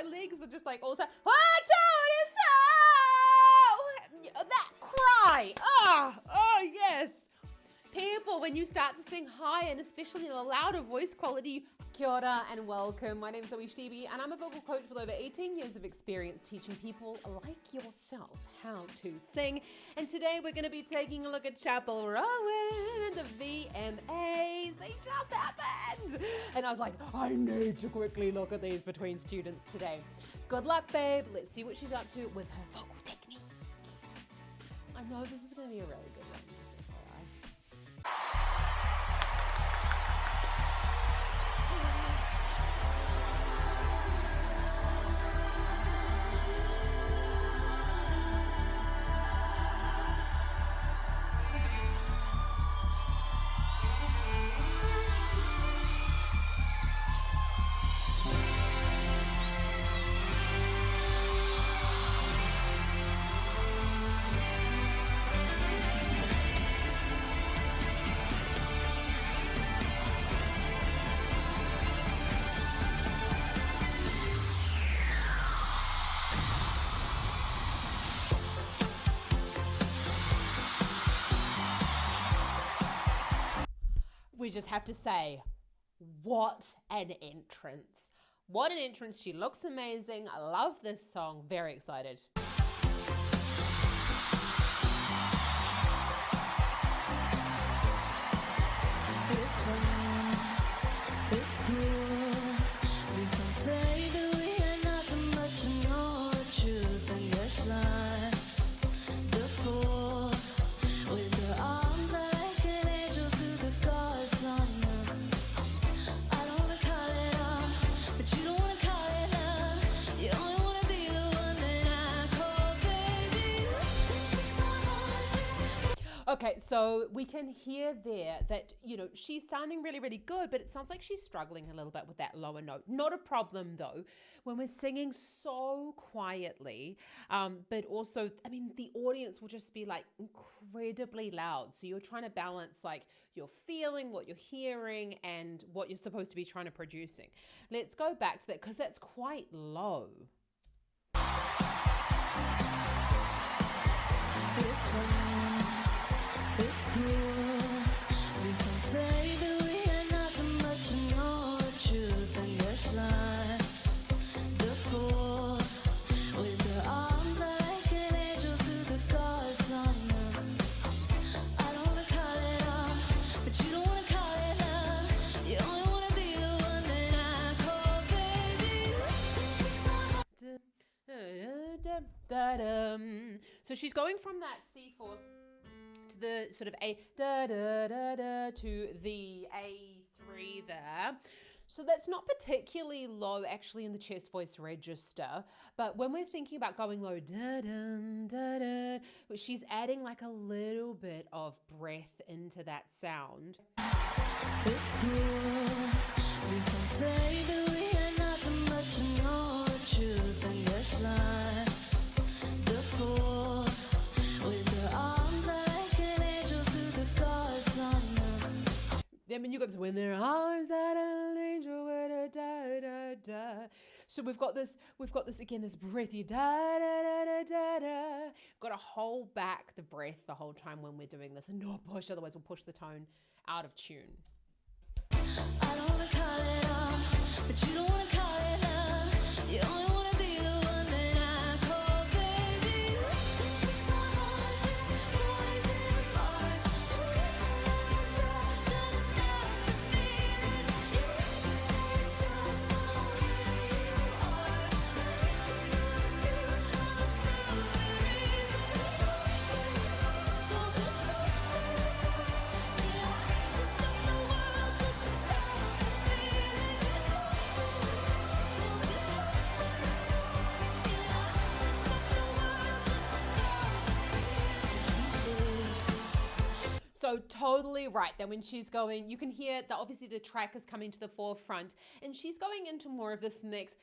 my legs are just like all the time. That cry. Oh yes. People, when you start to sing high and especially in a louder voice quality, kia ora and welcome. My name is ZoeStibi and I'm a vocal coach with over 18 years of experience teaching people like yourself how to sing. And today we're going to be taking a look at Chappel, Roan, the VMAs. They just happened. And I was like, I need to quickly look at these between students today. Good luck, babe. Let's see what she's up to with her vocal technique. I know this is going to be a really good one. We just have to say, what an entrance. What an entrance. She looks amazing. I love this song. Very excited. It's fun, it's cool. We can say that we are nothing but you know the truth. And yes, I'm the fool with your arms are like an angel through the glass on you. I don't wanna call it off, but you don't wanna call it love. You only wanna be the one that I call baby. Okay, so we can hear there that, you know, she's sounding really, really good, but it sounds like she's struggling a little bit with that lower note. Not a problem though, when we're singing so quietly, but also, I mean, the audience will just be like incredibly loud. So you're trying to balance like your feeling, what you're hearing, and what you're supposed to be trying to producing. Let's go back to that because that's quite low. It's fun, it's cool. We can say that we are nothing but you know the truth. And yes, I'm the fool with your arms are like an angel through the glass on you. I don't wanna call it off, but you don't wanna call it love. You only wanna be the one that I call baby. So she's going from that C4 to the sort of A da da da da to the A3 there. So that's not particularly low actually in the chest voice register, but when we're thinking about going low, da da da da, she's adding like a little bit of breath into that sound. It's cool. We can say that we are nothing but you know the truth. And yes, I'm the fool with your arms are like an angel through the glass on you. I mean, you got this when their arms at an angel with a da da da. So we've got this again, this breathy da da da da da da. Got to hold back the breath the whole time when we're doing this and not push, otherwise we'll push the tone out of tune. I don't wanna call it off, but you don't wanna call it love. You only wanna be the one that I call baby. It's so hard, boys in bars, shooting the shots, trying to stop the feeling. You say it's just the way you are. No excuse, no stupid reason. To stop the world, just to stop the feeling. So totally right. Then when she's going, you can hear that obviously the track is coming to the forefront and she's going into more of this mix.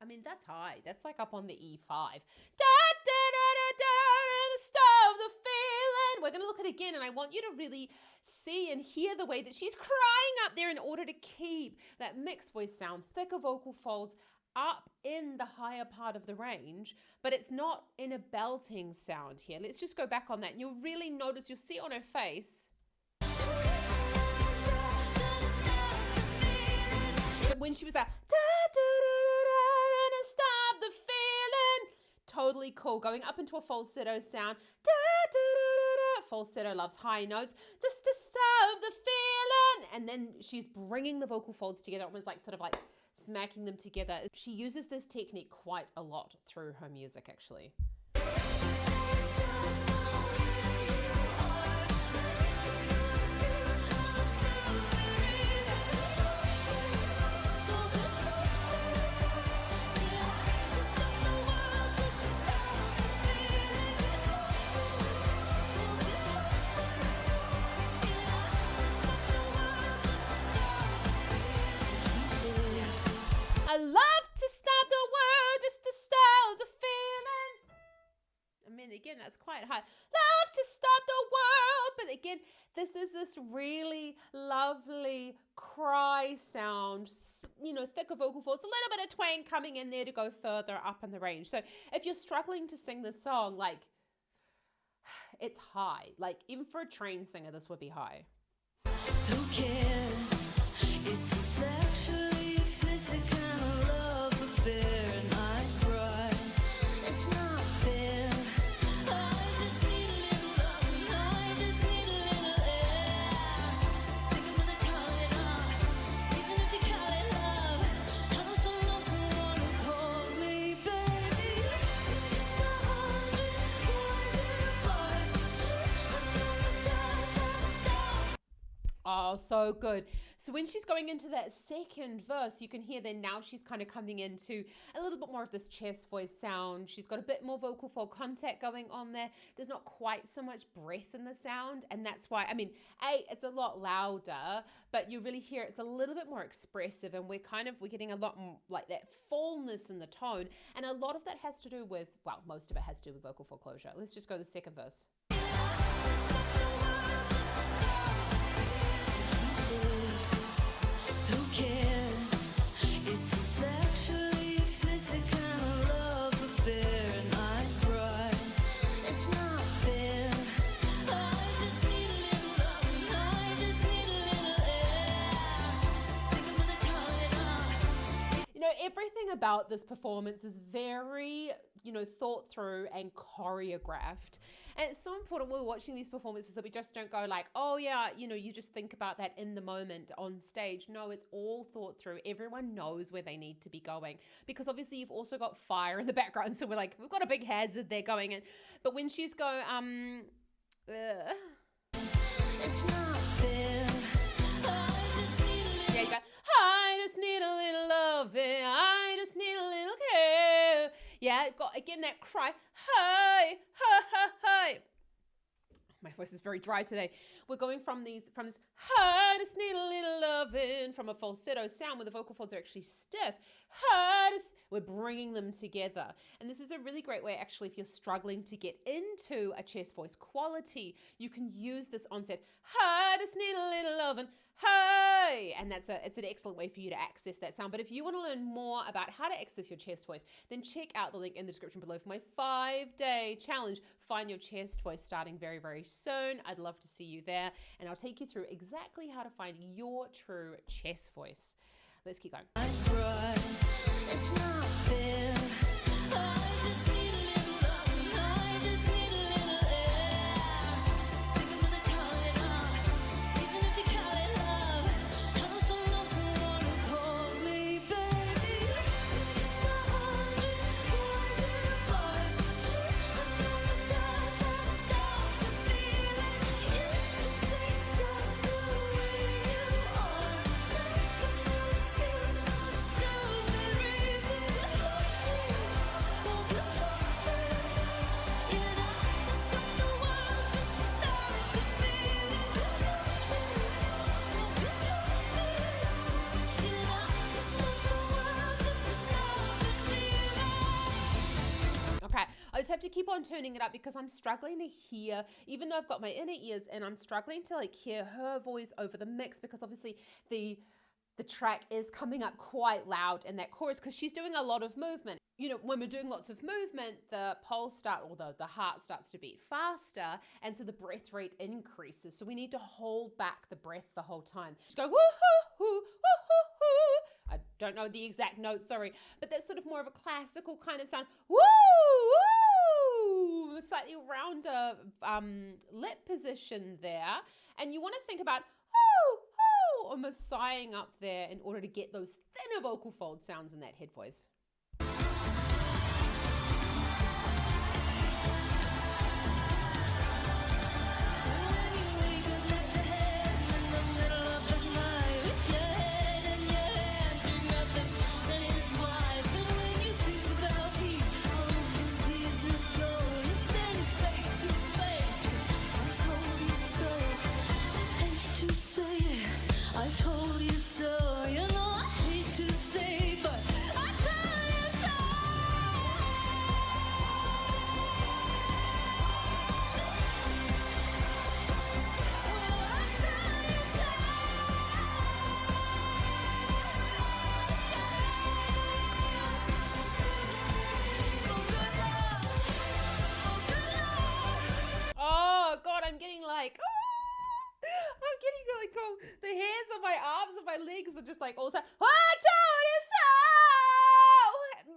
I mean, that's high. That's like up on the E5. Da, da, da, da, da, stop the feeling. We're going to look at it again and I want you to really see and hear the way that she's crying up there in order to keep that mixed voice sound, thicker vocal folds, up in the higher part of the range, but it's not in a belting sound here. Let's just go back on that. And you'll really notice, you'll see on her face, when she was like, stop the feeling, totally cool. Going up into a falsetto sound, falsetto loves high notes, just to stop the feeling. And then she's bringing the vocal folds together, almost like sort of like smacking them together. She uses this technique quite a lot through her music, actually. I love to stop the world just to stop the feeling. I mean, again, that's quite high. Love to stop the world. But again, this is this really lovely cry sound, you know, thicker vocal folds, a little bit of twang coming in there to go further up in the range. So if you're struggling to sing this song, like, it's high. Like, even for a trained singer, this would be high. Who cares? It's a sexually explicit kind of love affair, and I cry. It's not fair. I just need a little love, and I just need a little air. Think I'm gonna call it off, even if you call it love. I know someone who calls me baby. It's 100 boys and boys. I'm gonna try to stop. Oh, so good. So when she's going into that second verse, you can hear then now she's kind of coming into a little bit more of this chest voice sound. She's got a bit more vocal fold contact going on there. There's not quite so much breath in the sound. And that's why, I mean, it's a lot louder, but you really hear it's a little bit more expressive, and we're getting a lot more like that fullness in the tone. And a lot of that has to do with, well, most of it has to do with vocal fold closure. Let's just go to the second verse. Who cares? It's a sexually explicit kind of love affair, and I cry. It's not fair. I just need a little love, and I just need a little air. Think I'm gonna call it off. You know, everything about this performance is very, you know, thought through and choreographed. And it's so important when we're watching these performances that we just don't go like, oh yeah, you know, you just think about that in the moment on stage. No, it's all thought through. Everyone knows where they need to be going, because obviously you've also got fire in the background. So we're like, we've got a big hazard there going in. But when she's It's not fair. I just need a little. yeah, you go, I just need a little loving. I just need a little care. Yeah, got again that cry. Hi, hi, hi, hi. My voice is very dry today. We're going from this, I just need a little loving, from a falsetto sound where the vocal folds are actually stiff. We're bringing them together. And this is a really great way, actually, if you're struggling to get into a chest voice quality, you can use this onset. I just need a little loving. Hey, and it's an excellent way for you to access that sound. But if you want to learn more about how to access your chest voice, then check out the link in the description below for my 5-day challenge. Find your chest voice, starting very, very soon. I'd love to see you there, and I'll take you through exactly how to find your true chest voice. Let's keep going. I cry. It's not fair. I just need a little love, and I just need a little air. Think I'm gonna call it off, even if you call it love. I know someone who calls me baby. It's 100 boys and boys. I'm gonna try to stop the feeling. It's just the way you are. Like no excuse, no stupid reason. Oh, you know, to stop the world, just to stop the feeling. You know, to stop the world, just to stop the feeling. Okay, I just have to keep on turning it up because I'm struggling to hear, even though I've got my inner ears, and I'm struggling to like hear her voice over the mix, because obviously the the track is coming up quite loud in that chorus because she's doing a lot of movement. You know, when we're doing lots of movement, the pulse the heart starts to beat faster, and so the breath rate increases. So we need to hold back the breath the whole time. Just go woo-hoo-hoo, woo-hoo-hoo. I don't know the exact notes, sorry, but that's sort of more of a classical kind of sound. Woo, woo, slightly rounder lip position there. And you want to think about woo, almost sighing up there in order to get those thinner vocal fold sounds in that head voice. I told you so, you know I hate to say, but I told you so. Oh God, I'm getting like, the hairs on my arms and my legs are just like all the time. I told you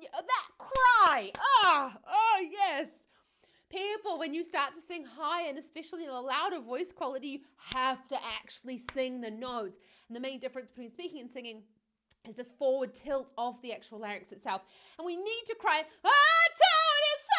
so! That cry. Oh yes. People, when you start to sing high and especially in a louder voice quality, you have to actually sing the notes. And the main difference between speaking and singing is this forward tilt of the actual larynx itself. And we need to cry, I told you so!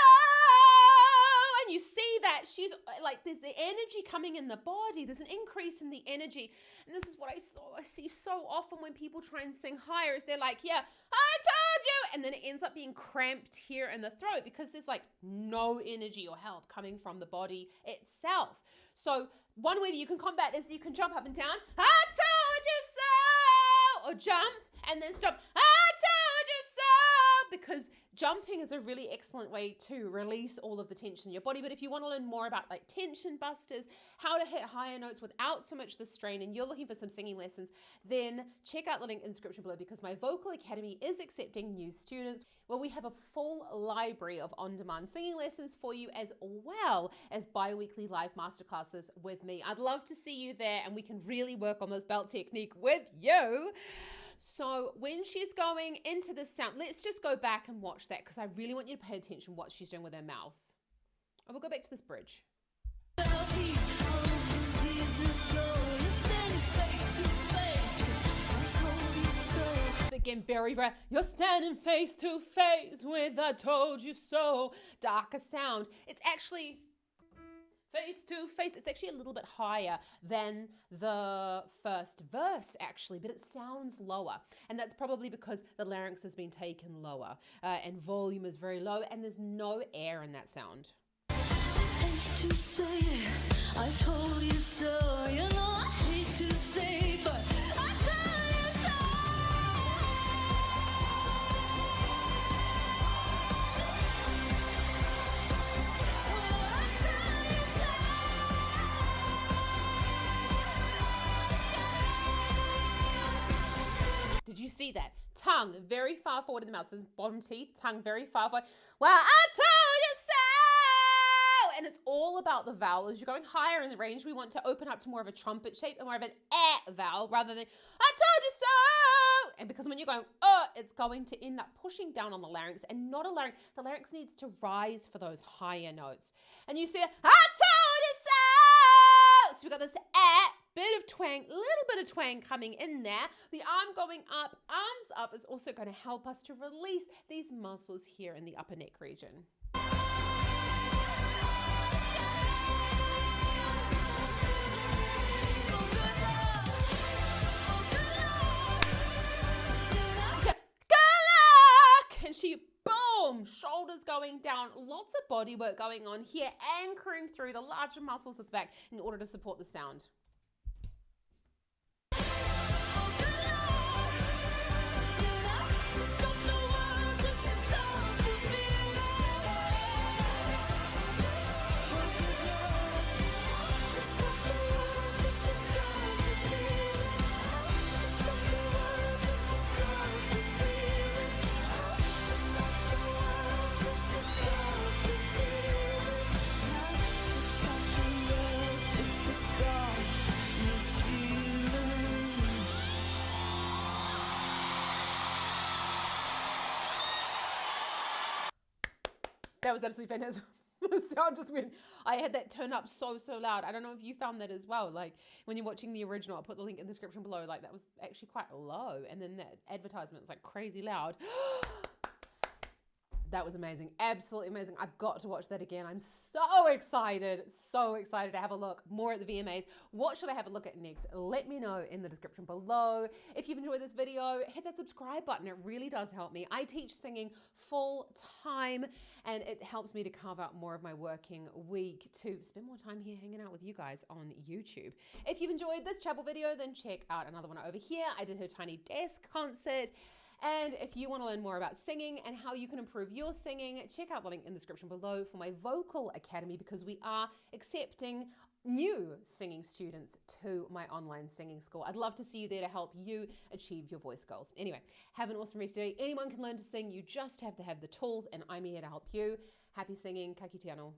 And you see that she's like, there's the energy coming in the body. There's an increase in the energy. And this is what I see so often when people try and sing higher is they're like, yeah, I told you. And then it ends up being cramped here in the throat because there's like no energy or help coming from the body itself. So one way that you can combat is you can jump up and down. I told you so. Or jump and then stop. I told you so. Because jumping is a really excellent way to release all of the tension in your body. But if you want to learn more about like tension busters, how to hit higher notes without so much the strain, and you're looking for some singing lessons, then check out the link in the description below because my Vocal Academy is accepting new students where we have a full library of on-demand singing lessons for you as well as bi-weekly live masterclasses with me. I'd love to see you there and we can really work on this belt technique with you. So when she's going into the sound, let's just go back and watch that because I really want you to pay attention what she's doing with her mouth. And we'll go back to this bridge. So again, very rare. You're standing face to face with I told you so. Darker sound. It's actually face to face. It's actually a little bit higher than the first verse actually, but it sounds lower. And that's probably because the larynx has been taken lower and volume is very low and there's no air in that sound. Hate to say it, I told you so, you know I hate to say, but I told you so. Did you see that? Tongue very far forward in the mouth. So bottom teeth, tongue very far forward. Well, I told you so! And it's all about the vowel. As you're going higher in the range, we want to open up to more of a trumpet shape and more of an vowel rather than I told you so! And because when you're going, it's going to end up pushing down on the larynx and not a larynx. The larynx needs to rise for those higher notes. And you see, I told you so! So we've got this bit of twang, little bit of twang coming in there. The arm going up, arms up is also going to help us to release these muscles here in the upper neck region. Goodluck! And she, boom, shoulders going down, lots of body work going on here, anchoring through the larger muscles of the back in order to support the sound. That was absolutely fantastic. The sound just went, I had that turned up so loud. I don't know if you found that as well. Like when you're watching the original, I'll put the link in the description below. Like that was actually quite low. And then that advertisement is like crazy loud. That was amazing. Absolutely amazing. I've got to watch that again. I'm so excited to have a look more at the VMAs. What should I have a look at next? Let me know in the description below. If you've enjoyed this video, hit that subscribe button. It really does help me. I teach singing full time and it helps me to carve out more of my working week to spend more time here hanging out with you guys on YouTube. If you've enjoyed this Chappel video, then check out another one over here. I did her Tiny Desk concert. And if you want to learn more about singing and how you can improve your singing, check out the link in the description below for my Vocal Academy, because we are accepting new singing students to my online singing school. I'd love to see you there to help you achieve your voice goals. Anyway, have an awesome rest of the day. Anyone can learn to sing. You just have to have the tools, and I'm here to help you. Happy singing. Ka kite anō.